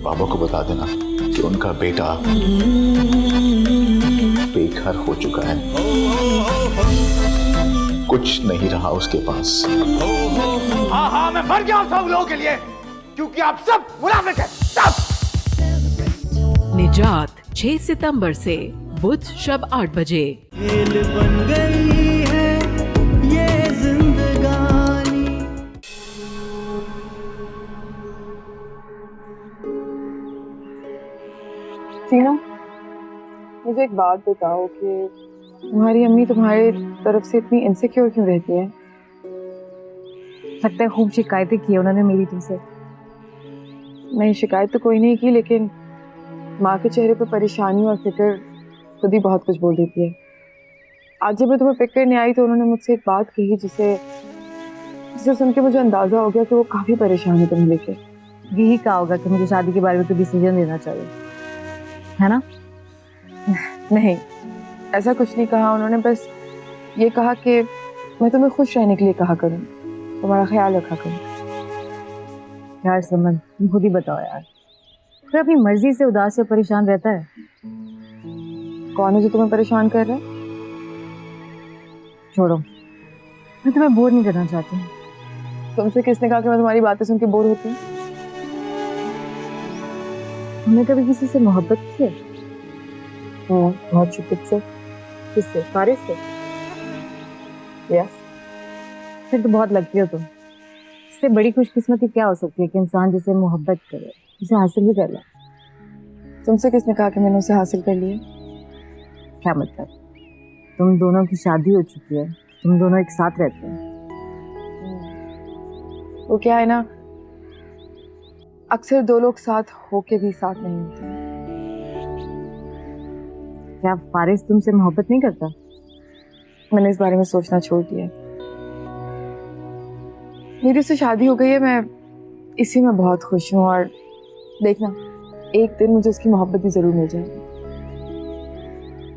बाबा को बता देना कि उनका बेटा बेघर हो चुका है, कुछ नहीं रहा उसके पास। हाँ हाँ, मैं मर गया सब लोगों के लिए, क्योंकि आप सब मुनाफिक हैं, सब। निजात 6 सितंबर से बुध शब 8 बजे। खेल बन गई है ये जिंदगानी। टीना, मुझे एक बात बताओ कि तुम्हारी अम्मी तुम्हारे तरफ से इतनी इनसिक्योर क्यों रहती है? लगता है खूब शिकायतें की उन्होंने मेरी तुमसे। नहीं, शिकायत तो कोई नहीं की, लेकिन माँ के चेहरे पर परेशानी और फिक्र खुद ही बहुत कुछ बोल देती है। आज जब मैं तुम्हें पिक करने आई तो उन्होंने मुझसे एक बात कही जिसे सुन के मुझे अंदाजा हो गया कि वो काफी परेशान है तुम्हें लेके। यही कहा होगा कि मुझे शादी के बारे में कोई डिसीजन लेना चाहिए, है ना? नहीं, ऐसा कुछ नहीं कहा उन्होंने, बस ये कहा कि मैं तुम्हें खुश रहने के लिए कहा करूँ, तुम्हारा ख्याल रखा करूँ। यार समन, तुम खुद ही बताओ यार, कोई अपनी मर्जी से उदास या परेशान रहता है? कौन है जो तुम्हें परेशान कर रहा है? छोड़ो, मैं तुम्हें बोर नहीं करना चाहती। तुमसे किसने कहा कि मैं तुम्हारी बातें सुन के बोर होती हूँ? तुमने कभी किसी से मोहब्बत की है? हाँ, बहुत शिद्दत से। किससे? फारिस से? यस। फिर तो बहुत लकी हो तुम। इससे बड़ी खुशकिस्मती क्या हो सकती है कि इंसान जिसे मोहब्बत करे उसे हासिल भी कर ले। तुमसे किसने कहा कि मैंने उसे हासिल कर लिया? क्या मतलब? तुम दोनों की शादी हो चुकी है, तुम दोनों एक साथ रहते हो। वो क्या है ना, अक्सर दो लोग साथ होके भी साथ नहीं होते। क्या फारिस तुमसे मोहब्बत नहीं करता? मैंने इस बारे में सोचना छोड़ दिया। मेरी उससे शादी हो गई है, मैं इसी में बहुत खुश हूँ, और देखना एक दिन मुझे उसकी मोहब्बत भी जरूर मिल जाएगी।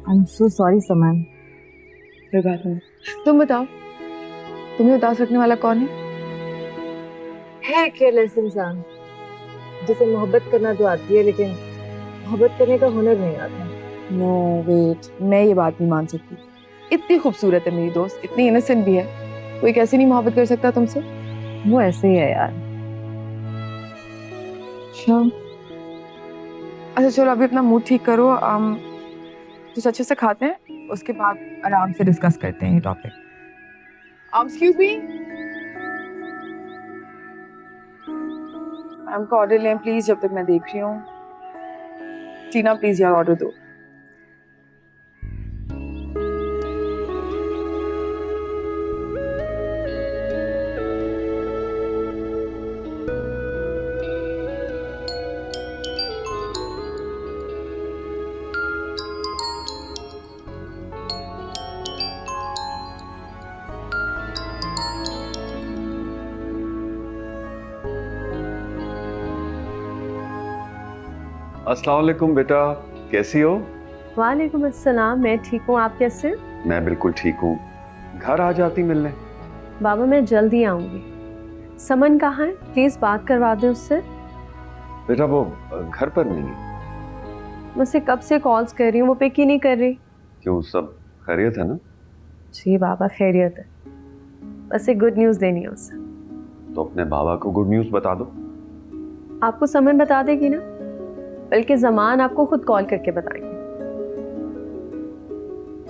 आई एम सो सॉरी समन। कोई बात नहीं। तुम बताओ, तुम्हें उदास रखने वाला कौन है? केयरलेस इंसान जिसे मोहब्बत करना तो आती है लेकिन मोहब्बत करने का हुनर नहीं आता। नो वेट, मैं ये बात नहीं मान सकती। इतनी खूबसूरत है मेरी दोस्त, इतनी इनोसेंट भी है, कोई कैसे नहीं मोहब्बत कर सकता तुमसे? वो ऐसे ही है यार। शाम, अच्छा चलो अभी अपना मूड ठीक करो, कुछ अच्छे से खाते हैं, उसके बाद आराम से डिस्कस करते हैं ये टॉपिक। एक्सक्यूज मी, मैम का ऑर्डर लें प्लीज, जब तक मैं देख रही हूँ। टीना प्लीज यार ऑर्डर दो। अस्सलाम वालेकुम बेटा, कैसी हो? वालेकुम अस्सलाम, मैं ठीक हूँ, आप कैसे? मैं बिल्कुल ठीक हूँ। घर आ जाती मिलने। बाबा मैं जल्द ही आऊँगी। समन कहाँ है? प्लीज़ बात करवा दें उससे। बेटा वो घर पर नहीं है। मैं उसे कब से कॉल्स कर रही हूँ, वो पिक ही नहीं कर रही। क्यों, सब खैरियत है ना? जी बाबा खैरियत है, बस एक गुड न्यूज़ देनी है उसे। तो अपने बाबा को गुड न्यूज़ बता दो। आपको समन बता देगी ना, बल्कि जमान आपको खुद कॉल करके बताएंगे।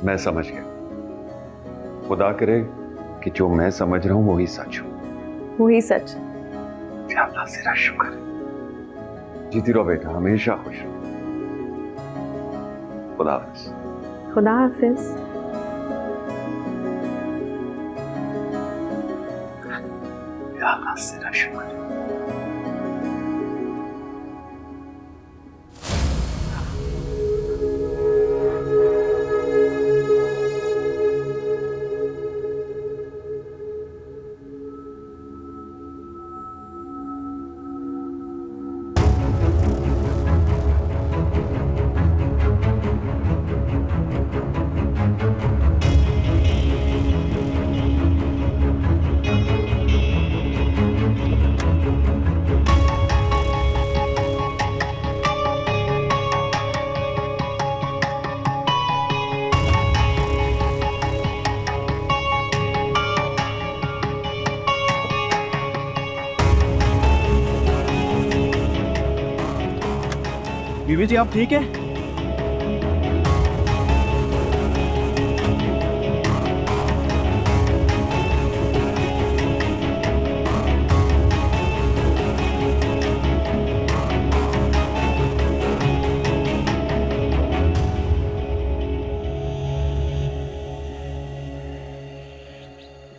मैं समझ गया। खुदा करे कि जो मैं समझ रहा हूँ वही सच हो। वही सच। अल्लाह तेरा शुक्र है। जीती रहो बेटा, हमेशा खुश रहो। खुदा हाफिज। खुदा हाफिज। अल्लाह तेरा शुक्र है। बीवी जी आप ठीक है?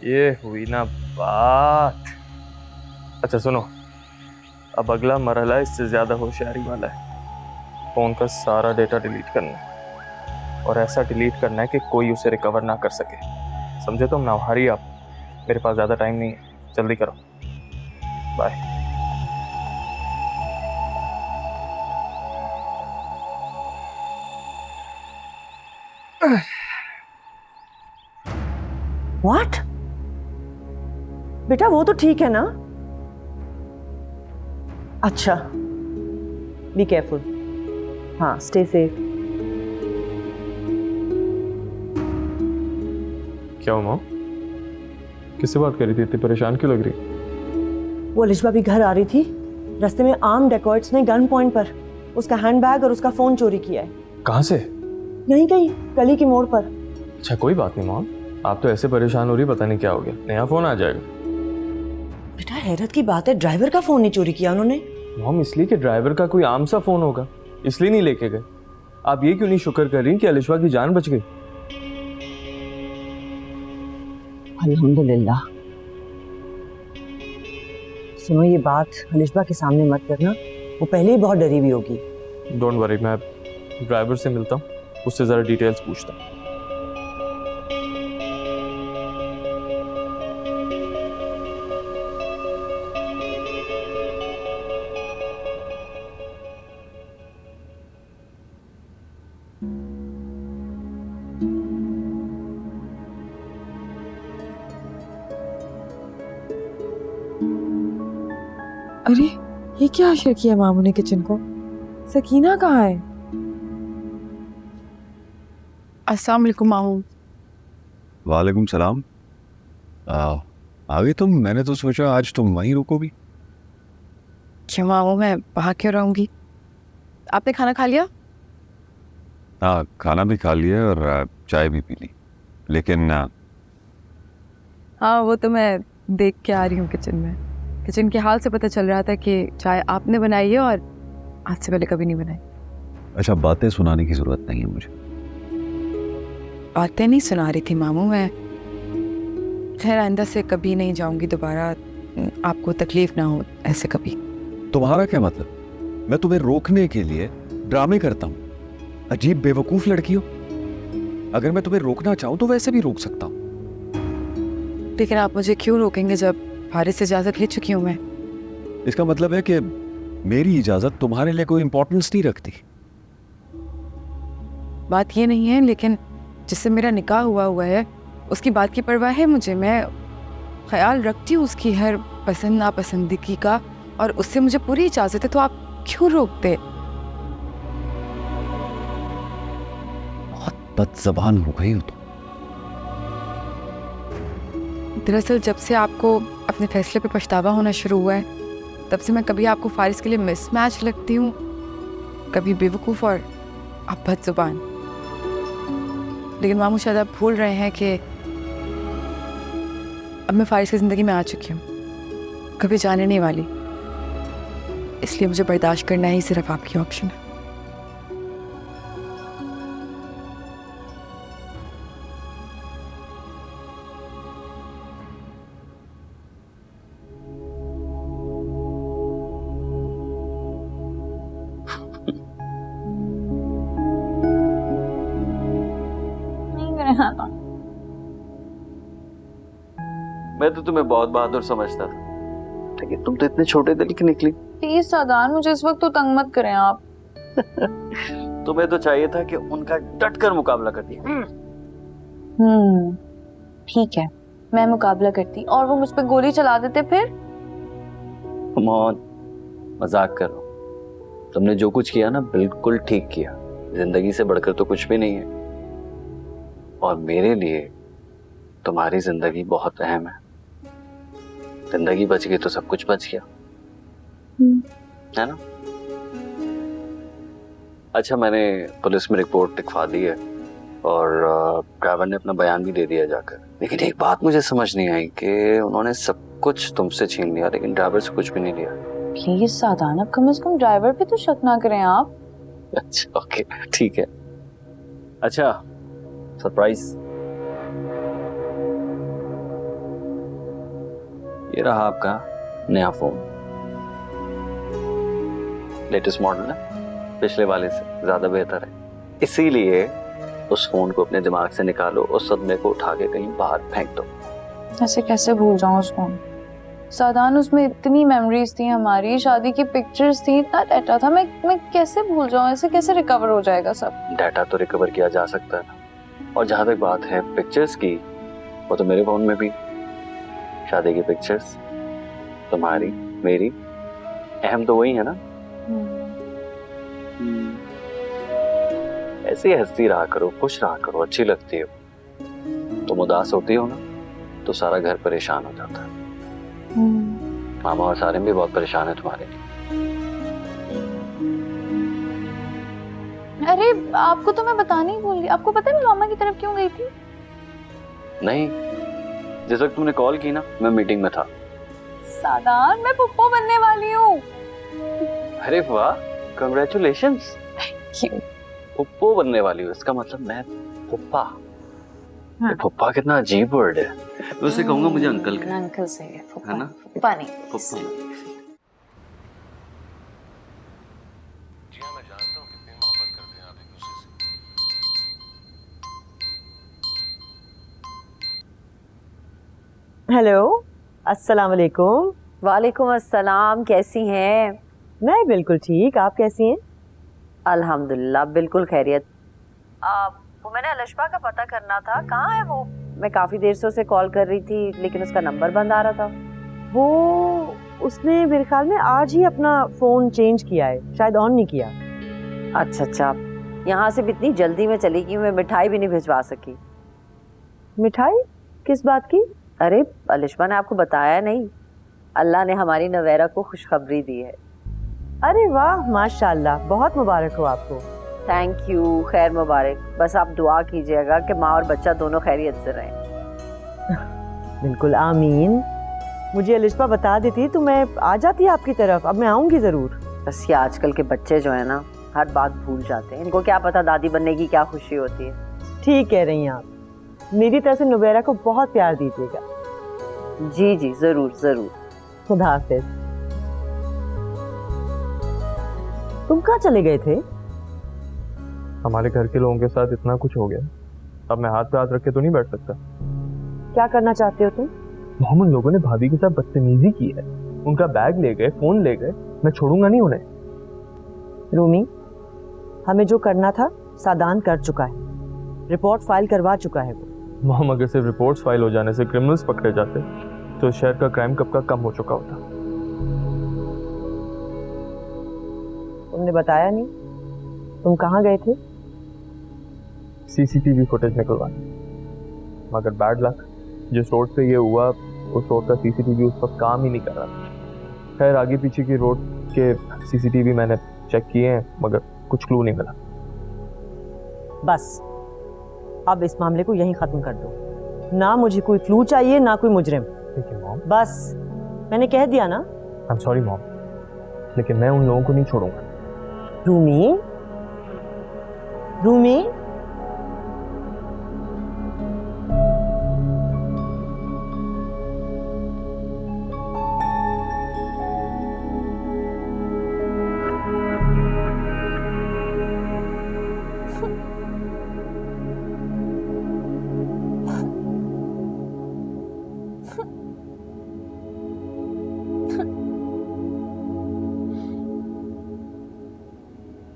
ये हुई ना बात। अच्छा सुनो, अब अगला मरहला इससे ज्यादा होशियारी वाला है। फोन का सारा डेटा डिलीट करना है और ऐसा डिलीट करना है कि कोई उसे रिकवर ना कर सके। समझे तुम ना? हरी आप, मेरे पास ज्यादा टाइम नहीं है, जल्दी करो। बाय। व्हाट? बेटा वो तो ठीक है ना? अच्छा, बी केयरफुल। हाँ, स्टे सेफ। क्या हुआ? किससे बात कर रही थी? इतनी परेशान क्यों लग रही? वो अलिशबा भी घर आ रही थी, रास्ते में आर्म डेकॉइट्स ने गन पॉइंट पर उसका हैंडबैग और उसका फोन चोरी किया है। कहाँ से? यहीं कहीं गली के मोड़ पर। अच्छा कोई बात नहीं मॉम, आप तो ऐसे परेशान हो रही, पता नहीं क्या हो गया, नया फोन आ जाएगा। बेटा हैरत की बात है, ड्राइवर का फोन नहीं चोरी किया उन्होंने। मॉम इसलिए कि ड्राइवर का कोई आम सा फोन होगा, इसलिए नहीं लेके गए। आप ये क्यों नहीं शुक्र कर रही कि अलिशबा की जान बच गई? अल्हम्दुलिल्लाह। सुनो ये बात अलिशबा के सामने मत करना, वो पहले ही बहुत डरी हुई होगी। डोंट वरी, मैं ड्राइवर से मिलता हूँ, उससे जरा डिटेल्स पूछता हूँ। अरे ये क्या आश्चर्य किया मामू ने किचन को? सकीना कहाँ है? अस्सलाम वालेकुम मामू। वालेकुम सलाम। आ गई तुम? मैंने तो सोचा आज तुम वहीं रुकोगी। क्यों मामू, मैं वहाँ क्यों रहूंगी? आपने खाना खा लिया? हाँ खाना भी खा लिया और चाय भी पी ली, लेकिन हाँ वो तो मैं देख के आ रही हूँ किचन में। किचन के हाल से पता चल रहा था कि चाय आपने बनाई है और आज से पहले कभी नहीं बनाई। अच्छा बातें सुनाने की जरूरत नहीं है मुझे। बातें नहीं सुना रही थी मामू मैं। खैर आइंदा से कभी नहीं जाऊंगी दोबारा, आपको तकलीफ ना हो ऐसे कभी। तुम्हारा क्या मतलब? मैं तुम्हें रोकने के लिए ड्रामे करता हूँ? अजीब बेवकूफ लड़की हो। अगर मैं तुम्हें रोकना चाहूँ तो वैसे भी रोक सकता हूँ। लेकिन आप मुझे क्यों रोकेंगे जब फारिस से इजाजत ले चुकी हूँ मैं? इसका मतलब है कि मेरी इजाजत तुम्हारे लिए कोई इंपॉर्टेंस नहीं रखती। बात ये नहीं है, लेकिन जिससे मेरा निकाह हुआ है उसकी बात की परवाह है मुझे। मैं ख्याल रखती हूँ उसकी हर पसंद नापसंदगी का, और उससे मुझे पूरी इजाजत है, तो आप क्यों रोकते? बहुत बदज़बान हो गई हो तुम। दरअसल जब से आपको अपने फैसले पे पछतावा होना शुरू हुआ है, तब से मैं कभी आपको फारिस के लिए मिसमैच लगती हूँ, कभी बेवकूफ़ और आप बदज़ुबान। लेकिन मामू शायद आप भूल रहे हैं कि अब मैं फारिस की ज़िंदगी में आ चुकी हूँ, कभी जाने नहीं वाली। इसलिए मुझे बर्दाश्त करना ही सिर्फ आपकी ऑप्शन है। मैं तो तुम्हें बहुत बहादुर समझता था, लेकिन तुम तो इतने छोटे दिल की निकली। प्लीज सादान, मुझे इस वक्त तो तंग मत करें आप। तुम्हें तो चाहिए था कि उनका डट कर मुकाबला कर दिया। ठीक है, मैं मुकाबला करती और वो मुझ पे गोली चला देते फिर? कम ऑन, मजाक कर रहा हूं। तुमने जो कुछ किया ना बिल्कुल ठीक किया। जिंदगी से बढ़कर तो कुछ भी नहीं है, और मेरे लिए तुम्हारी जिंदगी बहुत अहम है। जिंदगी बच गई तो सब कुछ बच गया, है ना? अच्छा, मैंने पुलिस में रिपोर्ट लिखवा दी है और ड्राइवर ने अपना बयान भी दे दिया जाकर। लेकिन एक बात मुझे समझ नहीं आई कि उन्होंने सब कुछ तुमसे छीन लिया लेकिन ड्राइवर से कुछ भी नहीं लिया। प्लीज सादान, अब कम से कम ड्राइवर पे तो शक ना करें आप। अच्छा ओके ठीक है। अच्छा सरप्राइज, ये रहा आपका नया फोन। लेटेस्ट मॉडल है, पिछले वाले से ज्यादा बेहतर है। इसीलिए उस फोन को अपने दिमाग से निकालो और सदमे को उठा के कहीं बाहर फेंक दो। ऐसे कैसे भूल जाऊं उस फोन? सादान, उसमें इतनी मेमोरीज थी, हमारी शादी की पिक्चर्स थी, इतना डाटा था, मैं कैसे भूल जाऊं? ऐसे कैसे रिकवर हो जाएगा सब? डाटा तो रिकवर किया जा सकता है ना। और जहां तक बात है पिक्चर्स की, वो तो मेरे फोन में भी शादी की पिक्चर्स, तुम्हारी मेरी, अहम तो वही है ना। ऐसे हंसती रहा करो, खुश रहा करो, अच्छी लगती हो। तुम उदास होती हो ना तो सारा घर परेशान हो जाता है। मामा और सारिम भी बहुत परेशान है तुम्हारे लिए। अरे आपको तो मैं बताने ही भूल गई। आपको पता है मैं मामा की तरफ क्यों गई थी? नहीं, जिस वक्त तुमने कॉल की ना मैं मीटिंग में था। सादान, मैं पुप्पो बनने वाली हूँ। अरे वाह, कंग्रेचुलेशंस। क्यों? पुप्पो बनने वाली हूँ, इसका मतलब मैं पुप्पा। हाँ। पुप्पा कितना अजीब वर्ड है। मैं उसे कहूंगा मुझे अंकल का। अंकल से है ना? पुप्पा नहीं। पुप्पा। हेलो, अस्सलाम वालेकुम। वालेकुम अस्सलाम, कैसी हैं? मैं बिल्कुल ठीक, आप कैसी हैं? अल्हम्दुलिल्लाह बिल्कुल खैरियत। वो मैंने अलिशबा का पता करना था, कहाँ है वो? मैं काफ़ी देर से उसे कॉल कर रही थी लेकिन उसका नंबर बंद आ रहा था। वो उसने मेरे ख्याल में आज ही अपना फ़ोन चेंज किया है, शायद ऑन नहीं किया। अच्छा, यहाँ से भी इतनी जल्दी में चली गई, मैं मिठाई भी नहीं भिजवा सकी। मिठाई? किस बात की? अरे अलिशबा ने आपको बताया नहीं, अल्लाह ने हमारी नवेरा को खुशखबरी दी है। अरे वाह, माशाल्लाह, बहुत मुबारक हो आपको। थैंक यू, खैर मुबारक। बस आप दुआ कीजिएगा कि माँ और बच्चा दोनों खैरियत से रहें। बिल्कुल आमीन। मुझे अलिशबा बता देती तो मैं आ जाती आपकी तरफ। अब मैं आऊँगी ज़रूर। बस ये आजकल के बच्चे जो है ना, हर बात भूल जाते हैं। इनको क्या पता दादी बनने की क्या खुशी होती है। ठीक कह रही हैं आप। मेरी तरफ से नुबैरा को बहुत प्यार दीजिएगा। जी जी, ज़रूर ज़रूर। खुदा हाफिज। तुम कहाँ चले गए थे? हमारे घर के लोगों के साथ इतना कुछ हो गया, अब मैं हाथ पे हाथ रख के तो नहीं बैठ सकता। क्या करना चाहते हो तुम? मोहम्मद, लोगों ने भाभी के साथ बदतमीजी की है, उनका बैग ले गए, फोन ले गए, मैं छोड़ूंगा नहीं उन्हें। रूमी, हमें जो करना था सादान कर चुका है, रिपोर्ट फाइल करवा चुका है वो। मोहम्मद, अगर सिर्फ रिपोर्ट्स फाइल हो जाने से क्रिमिनल्स पकड़े जाते तो शहर का क्राइम कब का कम हो चुका होता। तुमने बताया नहीं, तुम कहाँ गए थे? सीसीटीवी फुटेज निकलवाने, मगर बैड लक, जिस रोड पे ये हुआ उस रोड का सीसीटीवी उस वक्त काम ही नहीं कर रहा। खैर आगे पीछे की रोड के सीसीटीवी मैंने चेक किए हैं मगर कुछ क्लू नहीं मिला। बस अब इस मामले को यहीं खत्म कर दो। ना मुझे कोई क्लू चाहिए ना कोई मुजरिम। ठीक है मॉम। बस मैंने कह दिया ना। आई एम सॉरी मॉम, लेकिन मैं उन लोगों को नहीं छोड़ूंगा। रूमी, रूमी,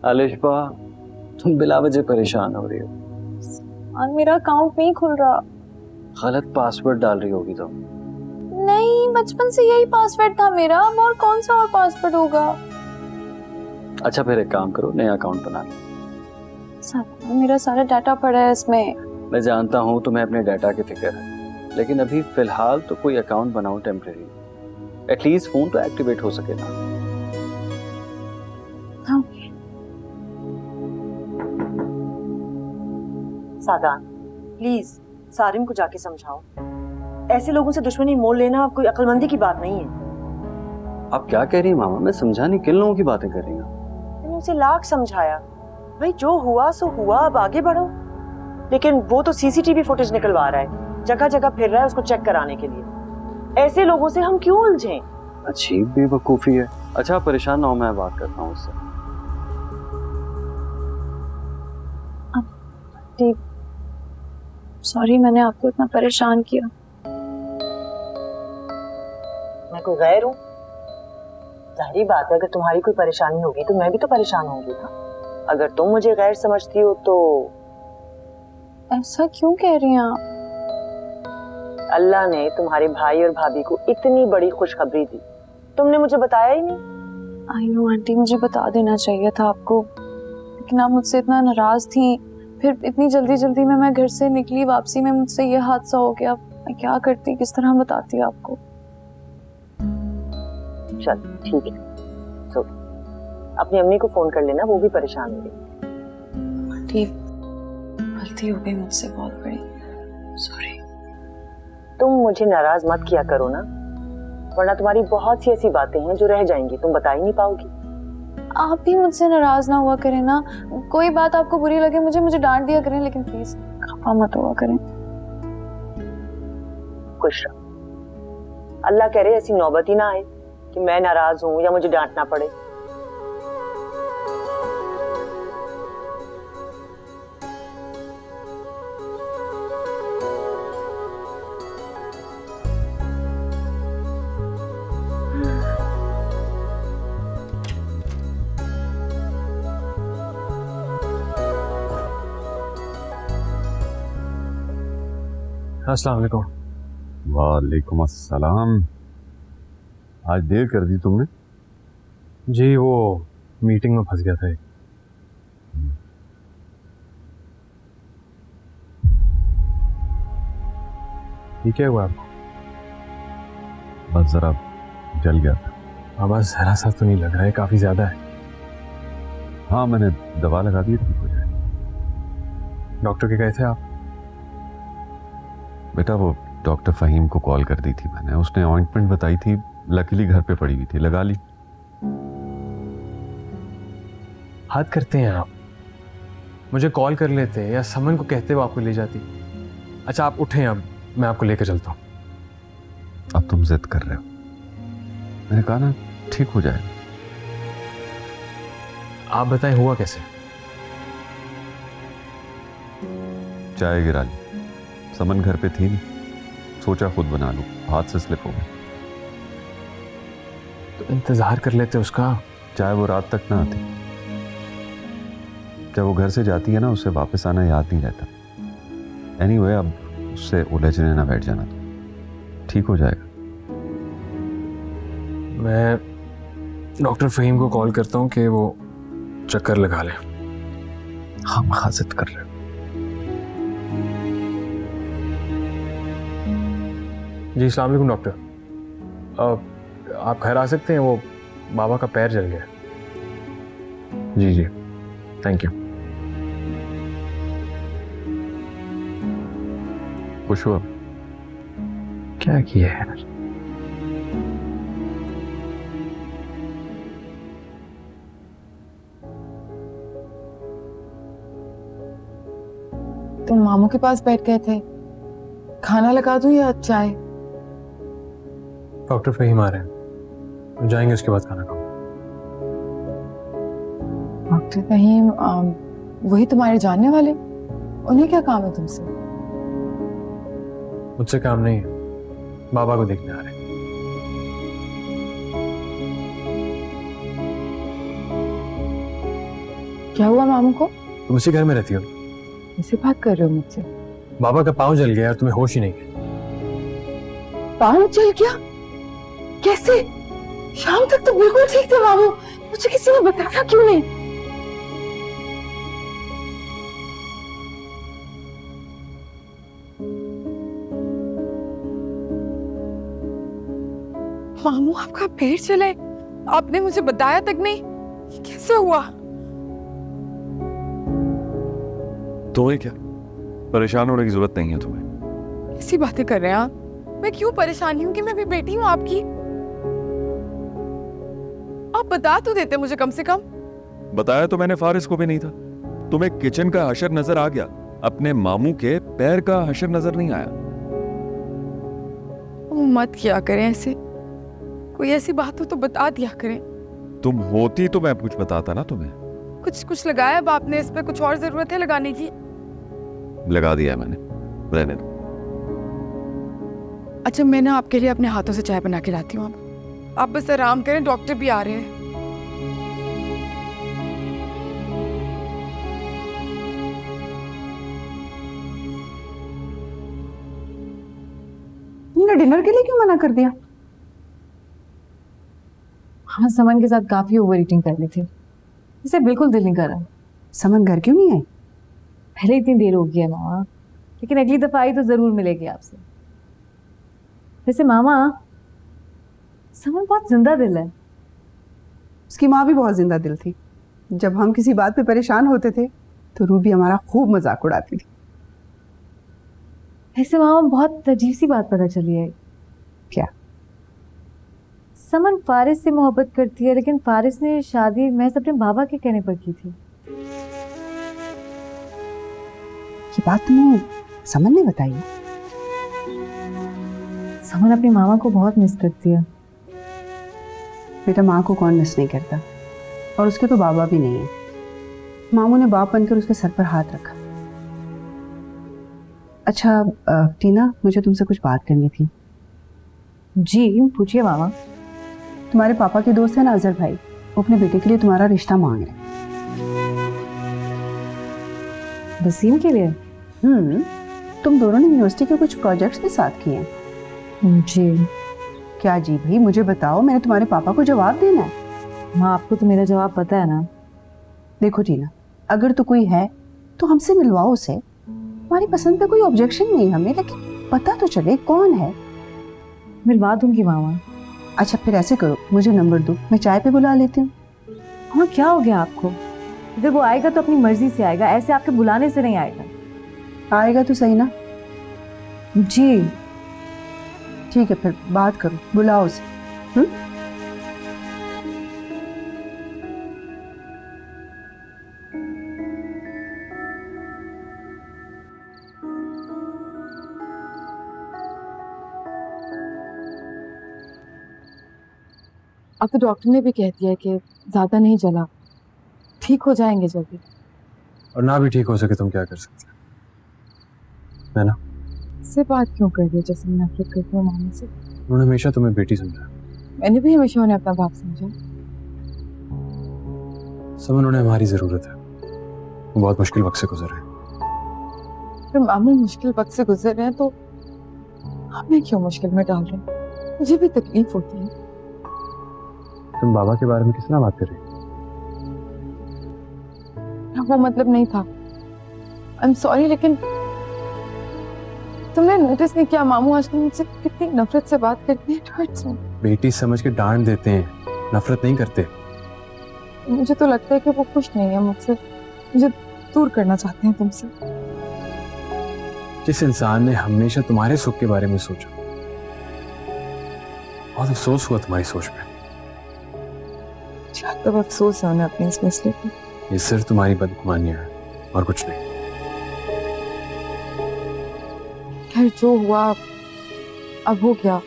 अलिशबा, तुम बिला वजह परेशान हो रही हो। और मेरा अकाउंट नहीं खुल रहा। गलत पासवर्ड डाल रही होगी तो। नहीं, बचपन से यही पासवर्ड था मेरा, अब और कौन सा और पासवर्ड होगा? अच्छा फिर एक काम करो, नया अकाउंट बना लो। मेरा सारा डाटा पड़ा है इसमें। मैं जानता हूँ तुम्हें अपने डाटा की फिक्र है, लेकिन अभी फिलहाल तो कोई अकाउंट बनाओ टेम्परेरी, एटलीस्ट फोन तो एक्टिवेट हो सके ना। सादान, प्लीज सारिम को जाके समझाओ। ऐसे लोगों से दुश्मनी मोल लेना कोई अक्लमंदी की बात नहीं है। आप क्या कह रही हैं मामा? मैं समझा नहीं, किन लोगों की बातें कर रही हैं? मैंने उसे लाख समझाया, भाई जो हुआ सो हुआ, अब आगे बढ़ो। लेकिन वो तो सीसीटीवी फुटेज निकलवा रहा है, जगह जगह फिर रहा है उसको चेक कराने के लिए। ऐसे लोगों से हम क्यों उलझें? अजीब बेवकूफ़ी है। अच्छा आप परेशान ना हो, मैं बात करता हूँ उससे। सॉरी मैंने आपको इतना परेशान किया। मैं कोई गैर हूँ? जाहिर बात है, अगर तुम्हारी कोई परेशानी होगी तो मैं भी तो परेशान होंगी ना। अगर तुम मुझे गैर समझती हो तो ऐसा क्यों कह रही हैं आप? अल्लाह ने तुम्हारे भाई और भाभी को इतनी बड़ी खुशखबरी दी, तुमने मुझे बताया ही नहीं। आई नो आंटी, मुझे बता देना चाहिए था आपको, लेकिन आप मुझसे इतना नाराज थी। फिर इतनी जल्दी जल्दी में मैं घर से निकली, वापसी में मुझसे ये हादसा हो गया। मैं क्या करती, किस तरह बताती आपको? चल ठीक है, सो अपनी अम्मी को फोन कर लेना, वो भी परेशान होगी। ठीक, गलती हो गई मुझसे बहुत बड़ी, सॉरी। तुम मुझे नाराज मत किया करो ना, वरना तुम्हारी बहुत सी ऐसी बातें हैं जो रह जाएंगी, तुम बता ही नहीं पाओगी। आप भी मुझसे नाराज ना हुआ करें ना। कोई बात आपको बुरी लगे मुझे डांट दिया करें, लेकिन प्लीज खफा मत हुआ करें। खुश रहो, अल्लाह कह रहे ऐसी नौबत ही ना आए कि मैं नाराज हूं या मुझे डांटना पड़े। अस्सलाम वालेकुम। वालेकुम अस्सलाम। आज देर कर दी तुमने? जी वो मीटिंग में फंस गया था। ये क्या हुआ आपको? बस जरा जल गया था। आवाज जरा सा तो नहीं लग रहा है, काफी ज्यादा है। हाँ मैंने दवा लगा दी, ठीक हो जाए। डॉक्टर के गए थे आप? बेटा वो डॉक्टर फहीम को कॉल कर दी थी मैंने, उसने ऑइंटमेंट बताई थी, लकीली घर पे पड़ी हुई थी, लगा ली। हाथ करते हैं आप, मुझे कॉल कर लेते या समन को कहते वो आपको ले जाती। अच्छा आप उठें, अब मैं आपको लेकर चलता हूँ। अब तुम जिद कर रहे हो, मैंने कहा ना ठीक हो जाएगा। आप बताएं हुआ कैसे? चाय गिरा ली, समन घर पे थी नहीं, सोचा खुद बना लूं, हाथ से स्लिप हो गई। तो इंतजार कर लेते उसका। चाहे वो रात तक ना आती, जब वो घर से जाती है ना उसे वापस आना याद नहीं रहता। एनीवे अब उससे उलझने ना बैठ जाना, तो ठीक हो जाएगा। मैं डॉक्टर फहीम को कॉल करता हूँ कि वो चक्कर लगा ले। हाँ मखाजत कर रहे हो। जी अस्सलाम वालेकुम डॉक्टर, आप घर आ सकते हैं, वो बाबा का पैर जल गया। जी जी थैंक यू। खुश हुआ? क्या किया है? तुम मामू के पास बैठ गए थे, खाना लगा दूं या चाय? डॉक्टर फहीम आ रहे हैं, तो जाएंगे उसके बाद खाना खाओ। डॉक्टर फहीम वही तुम्हारे जानने वाले, उन्हें क्या काम है तुमसे? मुझसे काम नहीं है, बाबा को देखने आ रहे हैं। क्या हुआ मामू को? तुम इसी घर में रहती हो? ऐसे बात कर रहे हो मुझसे? बाबा का पाँव जल गया और तुम्हें होश ही नहीं है। पाँव जल गया? कैसे? शाम तक तो बिल्कुल ठीक थे मामू, मुझे किसी ने बताया क्यों नहीं? मामू आपका पैर चला है, आपने मुझे बताया तक नहीं, ये कैसे हुआ? तुम्हें क्या, परेशान होने की जरूरत नहीं है तुम्हें। ऐसी बातें कर रहे हैं आप? मैं क्यों परेशानी हूँ कि मैं भी बेटी हूँ आपकी? आप बता तो देते मुझे कम से कम। बताया तो मैंने फारिस को भी नहीं था। तुम्हें किचन का हशर नजर आ गया, अपने मामू के पैर का हशर नजर नहीं आया। मत किया करें ऐसे, कोई ऐसी बात हो तो बता दिया करें। तुम होती तो मैं कुछ बताता ना तुम्हें। कुछ लगाया अब आपने इस पे, कुछ और जरूरत है लगाने की? लगा दिया मैंने, रहने दो। अच्छा मैं ना आपके लिए अपने हाथों से चाय बना के लाती हूँ। आप बस आराम करें, डॉक्टर भी आ रहे हैं। तुमने डिनर के लिए क्यों मना कर दिया? हाँ समन के साथ काफी ओवर ईटिंग कर ली थी, इसे बिल्कुल दिल नहीं कर रहा। समन घर क्यों नहीं आई? पहले इतनी देर हो गई है मामा, लेकिन अगली दफा आई तो जरूर मिलेगी आपसे। वैसे मामा, समन बहुत जिंदा दिल है। उसकी माँ भी बहुत जिंदा दिल थी। जब हम किसी बात पे परेशान होते थे तो रूबी हमारा खूब मजाक उड़ाती थी। ऐसे मामा बहुत अजीब सी बात पता चली है। क्या? समन फारिस से मोहब्बत करती है, लेकिन फारिस ने शादी महज अपने बाबा के कहने पर की थी। ये बात तुम्हें समन ने बताई है? समन अपनी मामा को बहुत मिस करती है। बेटा माँ को कौन मिस नहीं करता, और उसके तो बाबा भी नहीं है। मामू ने बाप बनकर उसके सर पर हाथ रखा। अच्छा टीना, मुझे तुमसे कुछ बात करनी थी। जी पूछिए मामा। तुम्हारे पापा के दोस्त है ना अजहर भाई, वो अपने बेटे के लिए तुम्हारा रिश्ता मांग रहे हैं। वसीम के लिए? तुम दोनों ने यूनिवर्सिटी के कुछ प्रोजेक्ट्स भी साथ किए हैं। जी। क्या जी भाई, मुझे बताओ, मैंने तुम्हारे पापा को जवाब देना है। हाँ आपको तो मेरा जवाब पता है ना। देखो टीना, अगर तो कोई है तो हमसे मिलवाओ उसे। हमारी पसंद पे कोई ऑब्जेक्शन नहीं हमें, लेकिन पता तो चले कौन है। मिलवा दूंगी मामा। अच्छा फिर ऐसे करो, मुझे नंबर दो, मैं चाय पे बुला लेती हूँ। हाँ क्या हो गया आपको? अगर वो आएगा तो अपनी मर्जी से आएगा, ऐसे आपके बुलाने से नहीं आएगा। आएगा तो सही ना? जी ठीक है, फिर बात करो, बुलाओ उसे। अब तो डॉक्टर ने भी कह दिया है कि ज्यादा नहीं चला, ठीक हो जाएंगे जल्दी। और ना भी ठीक हो सके तुम क्या कर सकते हो, है ना? से बात क्यों कर रही हो जैसे मैं नफरत करती हूँ मामा से? उन्होंने हमेशा तुम्हें बेटी समझा। मैंने भी हमेशा उन्हें अपना बाप समझा। सब उन्हें हमारी जरूरत है, वो बहुत मुश्किल वक्त से गुजर रहे हैं। फिर मामू मुश्किल वक्त से गुजर रहे हैं तो हमें क्यों मुश्किल में डाल रहे हैं? मुझे भी तकलीफ होती है। तुम बाबा के बारे में किस तरह बात कर रही हो? वो मतलब नहीं था। आई एम सॉरी, लेकिन तुमने नोटिस नहीं किया मामू आजकल मुझसे कितनी नफरत से बात करते हैं? बेटी समझ के डांट देते हैं, नफरत नहीं करते। मुझे तो लगता है कि वो खुश नहीं है मुझसे, मुझे दूर करना चाहते हैं तुमसे। जिस इंसान ने हमेशा तुम्हारे सुख के बारे में सोचा, बहुत अफसोस हुआ तुम्हारी सोच में। तब अफसोस है उन्हें अपने इस मसले पर। ये सिर्फ तुम्हारी बदगुमानियां है और कुछ नहीं। खैर जो हुआ अब हो गया।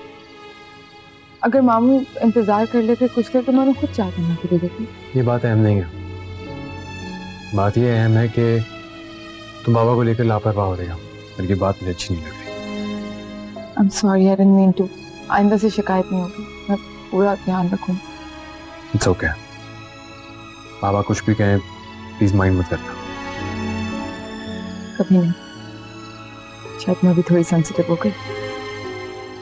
अगर मामू इंतजार कर लेते कुछ देर तो मैं उन्हें खुद चाय बना के दे देती। ये बात अहम नहीं है। बात ये अहम है कि तुम बाबा को लेकर लापरवाह हो रहे हो, और ये बात मुझे अच्छी नहीं लग रही। I am sorry, I didn't mean to. आइंदा से शिकायत नहीं होगी, मैं पूरा ध्यान रखूंगी। It's okay. बाबा कुछ भी कहें प्लीज माइंड मत करना। कभी नहीं, शायद मैं भी थोड़ी सेंसिटिव हो गई।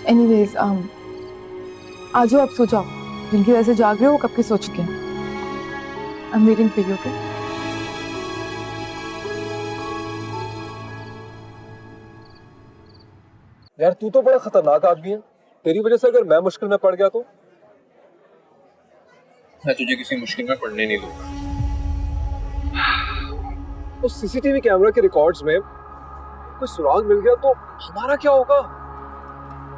एनीवेज आ जाओ, अब सो जाओ। जिनकी वजह से जाग रहे हो वो कब के सो चुके हैं। I am waiting for you. Okay यार तू तो बड़ा खतरनाक आदमी है, तेरी वजह से अगर मैं मुश्किल में पड़ गया तो? मैं तुझे किसी मुश्किल में पड़ने नहीं दूंगा। उस सीसीटीवी कैमरा के रिकॉर्ड्स में कोई सुराग मिल गया तो हमारा क्या होगा?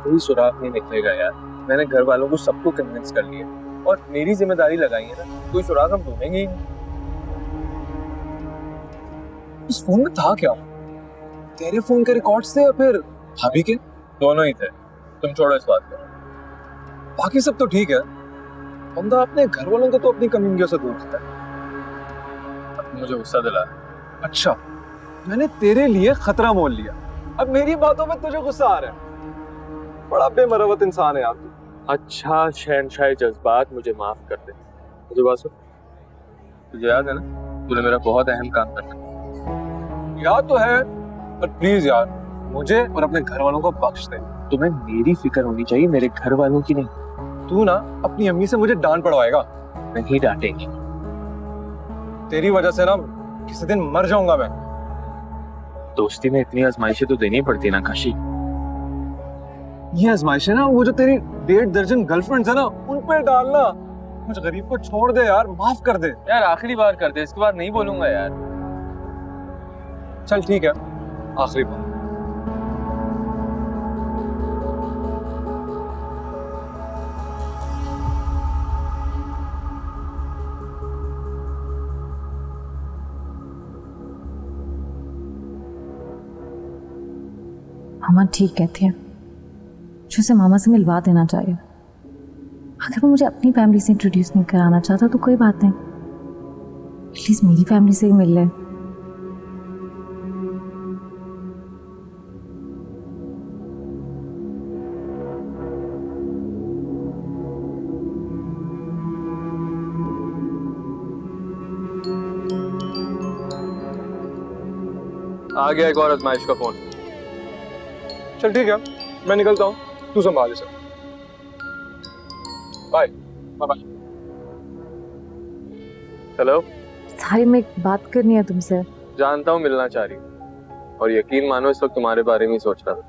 कोई सुराग नहीं निकलेगा यार। मैंने घर वालों को सबको कन्विंस कर लिया और मेरी जिम्मेदारी लगाई है ना, कोई सुराग हम ढूंढेंगे ही नहीं। उस फोन में था क्या? तेरे फोन के रिकॉर्ड्स थे या फिर भाभी के? दोनों ही थे। तुम छोड़ो इस बात को। बाकी सब तो ठीक है, बंदा अपने घर वालों को तो अपनी कम्युनिटी से दूर रखता है। मुझे गुस्सा दिला। अच्छा, मैंने तेरे लिए खतरा मोल लिया, अब मेरी बातों में तुझे गुस्सा आ रहा है? बड़ा बेमरवत इंसान है यार तू। अच्छा शहनशाह जज्बात, मुझे माफ कर दे। मुझे बात सुन, तुझे याद है ना तूने मेरा बहुत अहम काम करना? याद तो है, पर प्लीज यार मुझे और अपने घर वालों को बख्श दे। तुम्हें मेरी फिक्र होनी चाहिए, मेरे घर वालों की नहीं। तू ना अपनी अम्मी से मुझे डांट पड़वाएगा। नहीं डांटेंगे। तेरी वजह से ना किसी दिन मर जाऊंगा मैं। दोस्ती में इतनी आजमाइशें तो देनी पड़ती ना काशी। ये आजमाइश है ना, वो जो तेरी 1.5 दर्जन गर्लफ्रेंड्स है ना, उन पे डालना। मुझे गरीब को छोड़ दे यार, माफ कर दे यार। आखिरी बार कर दे, इसके बाद नहीं बोलूंगा यार। चल ठीक है, आखिरी बार। अमन ठीक कहती है, मुझे उसे मामा से मिलवा देना चाहिए। अगर वो मुझे अपनी फैमिली से इंट्रोड्यूस नहीं कराना चाहता तो कोई बात नहीं, एटलीस्ट मेरी फैमिली से ही मिल ले। आ गया एक और आजमाइश का फोन। चल ठीक है, मैं निकलता हूँ, तू संभाल इसे। Bye bye. हेलो सारी में एक बात करनी है तुमसे। जानता हूँ मिलना चाह रही हूँ, और यकीन मानो इस वक्त तुम्हारे बारे में ही सोच रहा था।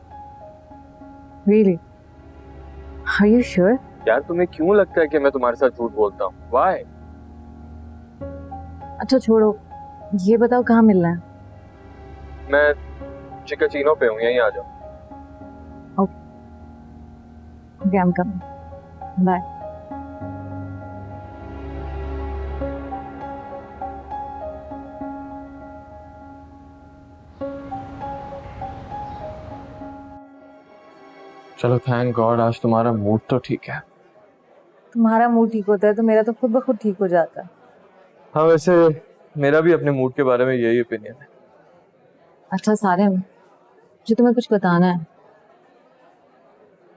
Really? Are you sure? यार तुम्हें क्यों लगता है कि मैं तुम्हारे साथ झूठ बोलता हूँ? Why? अच्छा छोड़ो, ये बताओ कहाँ मिलना है? मैं चिकाचीनो पे हूँ, यहीं आ जाओ। Okay, I'm coming. Bye. चलो थैंक गॉड, आज तुम्हारा मूड तो ठीक है। तुम्हारा मूड ठीक होता है तो मेरा तो खुद ब खुद ठीक हो जाता है। हाँ वैसे मेरा भी अपने मूड के बारे में यही ओपिनियन है। अच्छा सारे, मुझे तुम्हें कुछ बताना है।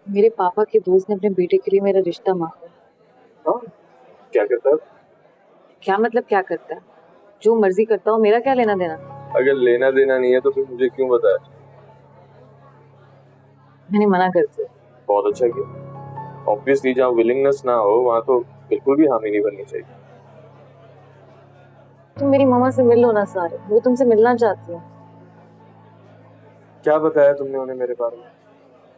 मेरे पापा के दोस्त ने अपने बेटे के लिए मेरा रिश्ता मांगा। क्या करता है? क्या मतलब क्या करता है? जो मर्जी करता हो, मेरा क्या लेना देना? अगर लेना देना नहीं है तो फिर मुझे क्यों बताया? मैंने मना कर दिया। बहुत अच्छा किया। ऑब्वियसली जहाँ विलिंगनेस ना हो वहाँ तो बिल्कुल भी हामी नहीं बननी चाहिए। तुम मेरी मामा से मिल लो ना सारे, वो तुमसे मिलना चाहती है। क्या बताया तुमने उन्हें मेरे बारे में?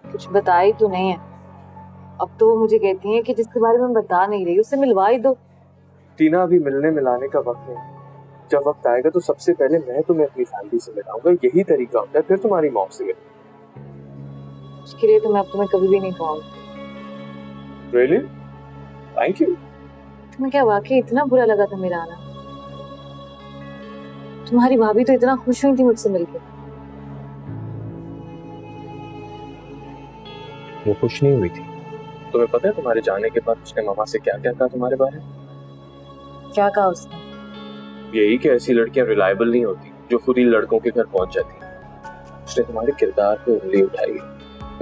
कुछ बताया ही तो नहीं है। अब तो वो मुझे कहती हैं कि जिसके बारे में बता नहीं रही उससे मिलवा ही दो। टीना अभी मिलने मिलाने का वक्त नहीं। जब वक्त आएगा तो सबसे पहले मैं तुम्हें अपनी फैमिली से मिलाऊंगा, यही तरीका होता है। फिर तुम्हारी मॉम से मिलूंगा। उसके लिए तो मैं अब तुम्हें कभी भी नहीं कहूँगी। Really? Thank you. तुम्हें क्या वाकई इतना बुरा लगा था मेरा आना? तुम्हारी भाभी तो इतना खुश हुई थी मुझसे मिलकर। वो खुश नहीं हुई थी। तुम्हें पता है तुम्हारे जाने के बाद उसने मामा से क्या क्या कहा तुम्हारे बारे में? क्या कहा उसने? यही कि ऐसी लड़कियां रिलायबल नहीं होती जो खुद ही लड़कों के घर पहुंच जाती। उसने तुम्हारे किरदार पे उंगली उठाई।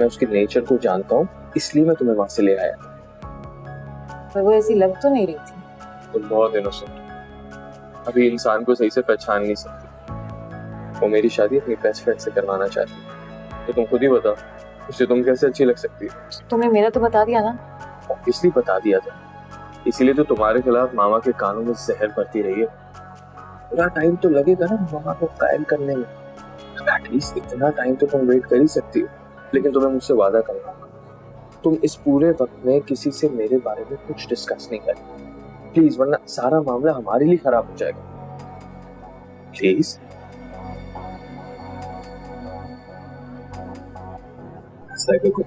मैं उसके नेचर को जानता हूँ, इसलिए मैं तुम्हें वहां से ले आया। पर वो ऐसी लग तो नहीं रही थी। तुम बहुत इनोसेंट, अभी इंसान को सही से पहचान नहीं सकती। वो मेरी शादी अपनी बेस्ट फ्रेंड से करवाना चाहती है, तो तुम खुद ही बताओ उसे तुम कैसे अच्छी लग सकती है? तुमने मेरा तो बता दिया ना। ऑब्वियसली बता दिया था, इसीलिए तो तुम्हारे खिलाफ मामा के कानों में जहर भरती रही है। पूरा टाइम तो लगेगा ना मामा को कायल करने में। एटलीस्ट इतना टाइम तो तुम वेट कर ही सकती हो। लेकिन तुम्हें मुझसे वादा करना होगा, तुम इस पूरे वक्त में किसी से मेरे बारे में कुछ डिस्कस नहीं करना प्लीज, वरना सारा मामला हमारे लिए खराब हो जाएगा। प्लीज। साइकिल को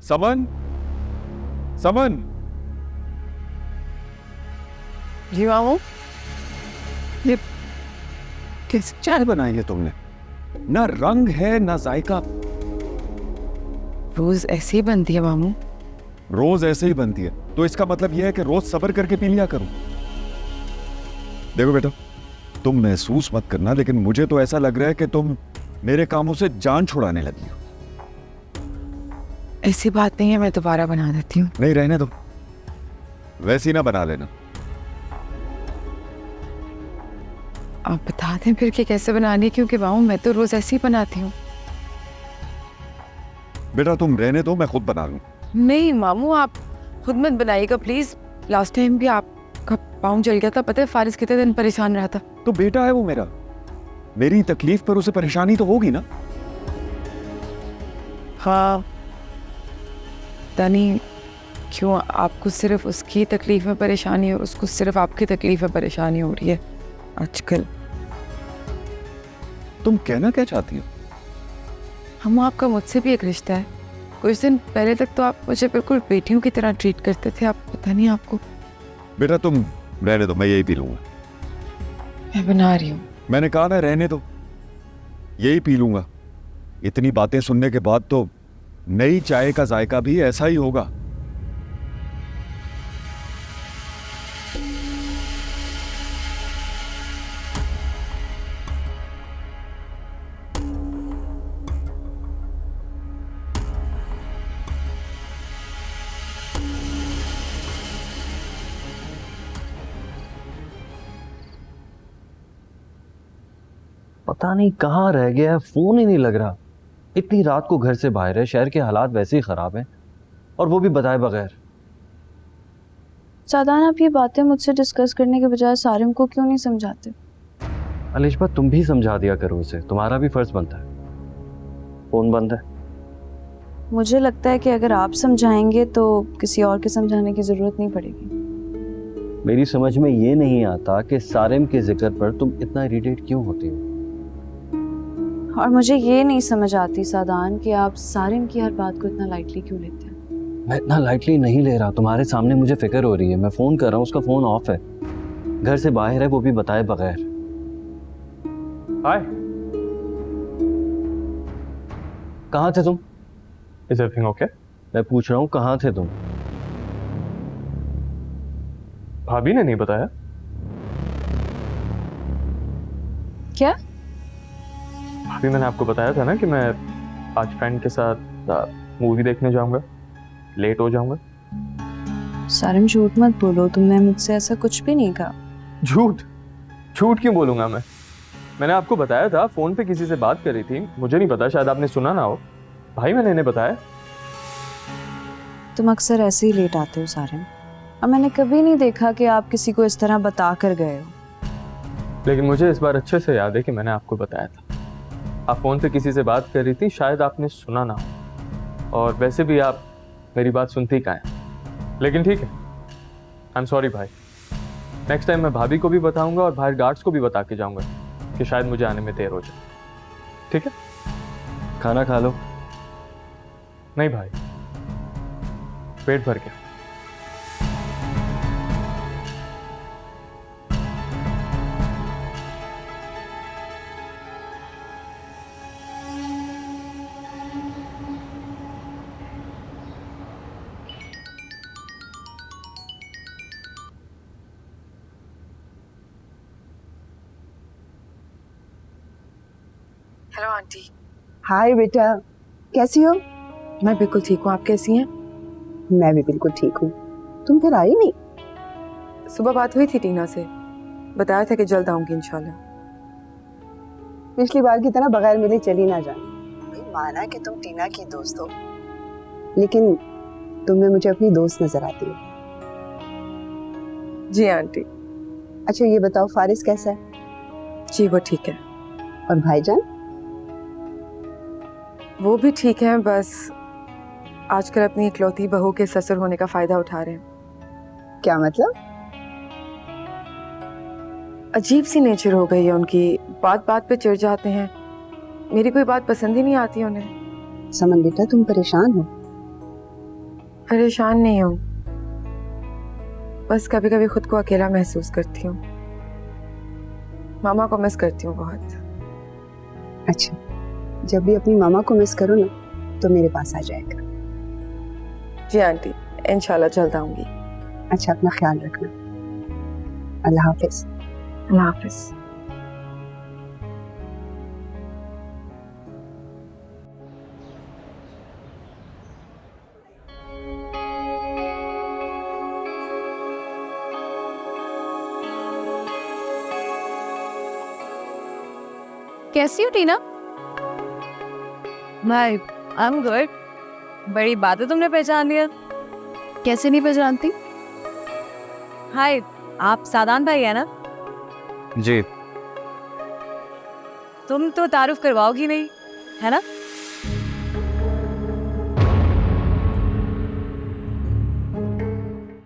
समन, समन। जी मामू, ये कैसी चाय बनाई है तुमने? ना रंग है ना जायका। रोज ऐसे ही बनती है मामू। रोज ऐसे ही बनती है तो इसका मतलब यह है कि रोज सब्र करके पी लिया करूं। देखो बेटा, तुम महसूस मत करना, लेकिन मुझे तो ऐसा लग रहा है कि तुम मेरे कामों से जान छुड़ाने लगी हो। ऐसी बात नहीं है, मैं दोबारा बना देती हूँ। नहीं, रहने दो, वैसी ना बना लेना। आप बता दें फिर कि कैसे बनानी है, क्योंकि मामू मैं तो रोज ऐसे ही बनाती हूँ। बेटा तुम रहने दो, मैं खुद बना लूं। नहीं मामू, आप खुद मत बनाइएगा प्लीज। लास्ट टाइम भी आपका पाँव जल गया था, पता है फारिस कितने दिन परेशान रहा था। तो बेटा है वो मेरा, मेरी तकलीफ पर उसे परेशानी तो होगी ना। हाँ, पता नहीं क्यों आपको सिर्फ उसकी तकलीफ में परेशानी और उसको सिर्फ आपकी तकलीफ में परेशानी हो रही है आजकल। तुम कहना क्या चाहती हो? हम आपका मुझसे भी एक रिश्ता है। कुछ दिन पहले तक तो आप मुझे बिल्कुल बेटियों की तरह ट्रीट करते थे, आप पता नहीं आपको। बेटा तुम रहने दो, मैं यही पी लूंगा। मैं बना रही हूँ। मैंने कहा ना रहने दो, यही पी लूंगा। इतनी बातें सुनने के बाद तो नई चाय का जायका भी ऐसा ही होगा। पता नहीं कहाँ रह गया है, फोन ही नहीं लग रहा। इतनी रात को घर से बाहर है, शहर के हालात वैसे ही खराब हैं, और वो भी बताए बगैर। सादान, आप ये बातें मुझसे डिस्कस करने के बजाय सारिम को क्यों नहीं समझाते? अलिशबा तुम भी समझा दिया करो उसे, तुम्हारा भी फर्ज बनता है। फोन बंद है। मुझे लगता है कि अगर आप समझाएंगे तो किसी और के समझाने की जरूरत नहीं पड़ेगी। मेरी समझ में ये नहीं आता कि सारिम के जिक्र पर तुम इतना इरिटेट क्यों होती हो। और मुझे ये नहीं समझ आती सादान कि आप सारिम की हर बात को इतना लाइटली क्यों लेते हैं। मैं इतना लाइटली नहीं ले रहा, तुम्हारे सामने मुझे फिक्र हो रही है। मैं फोन कर रहा हूँ, उसका फोन ऑफ है, घर से बाहर है, वो भी बताए बगैर। हाय, कहाँ थे तुम? Is everything okay? मैं पूछ रहा हूँ कहाँ थे तुम? भाभी ने नहीं बताया। क्या? भाभी, मैंने आपको बताया था ना कि मैं आज फ्रेंड के साथ मूवी देखने जाऊंगा, लेट हो जाऊंगा। सारिम झूठ मत बोलो, तुमने मुझसे ऐसा कुछ भी नहीं कहा। झूठ? झूठ क्यों बोलूंगा मैं? मैंने आपको बताया था, फोन पे किसी से बात करी थी, मुझे नहीं पता, शायद आपने सुना ना हो। भाई मैंने इन्हें बताया। तुम अक्सर ऐसे ही लेट आते हो सारिम, और मैंने कभी नहीं देखा कि आप किसी को इस तरह बता कर गए हो। लेकिन मुझे इस बार अच्छे से याद है कि मैंने आपको बताया था। आप फोन पे किसी से बात कर रही थी, शायद आपने सुना ना हो, और वैसे भी आप मेरी बात सुनती ही कहाँ हैं। लेकिन ठीक है, आई एम सॉरी भाई। नेक्स्ट टाइम मैं भाभी को भी बताऊंगा और बाहर गार्ड्स को भी बता के जाऊंगा कि शायद मुझे आने में देर हो जाए। ठीक है? खाना खा लो। नहीं भाई, पेट भर के। Hello aunty. हाय बेटा, कैसी हो? मैं बिल्कुल ठीक हूँ, आप कैसी हैं? मैं भी बिल्कुल ठीक हूँ। तुम फिर आई नहीं? सुबह बात हुई थी टीना से, बताया था कि जल्द आऊंगी इंशाल्लाह। पिछली बार की तरह बगैर मिले चली ना जाना। माना कि तुम टीना की दोस्त हो, लेकिन तुम्हें मुझे अपनी दोस्त नजर आती हो। जी आंटी। अच्छा ये बताओ, फारिस कैसा है? जी वो ठीक है। और भाईजान? वो भी ठीक है, बस आजकल अपनी इकलौती बहू के ससुर होने का फायदा उठा रहे हैं। क्या मतलब? अजीब सी नेचर हो गई है उनकी, बात बात पे चिढ़ जाते हैं। मेरी कोई बात पसंद ही नहीं आती उन्हें। समन बेटा, तुम परेशान हो? परेशान नहीं हूँ, बस कभी कभी खुद को अकेला महसूस करती हूँ। मामा को मिस करती हूँ बहुत। अच्छा, जब भी अपनी मामा को मिस करो ना तो मेरे पास आ जाएगा। जी आंटी, इंशाल्लाह जल्द आऊंगी। अच्छा, अपना ख्याल रखना। अल्लाह हाफिज। अल्लाह हाफिज। कैसी हो टीना? भाई, आई एम गुड। बड़ी बात है तुमने पहचान लिया। कैसे नहीं पहचानती? हाय, आप सादान भाई है ना? जी। तुम तो तारुफ करवाओगी नहीं, है ना?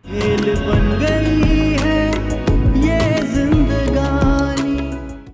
खेल बन गए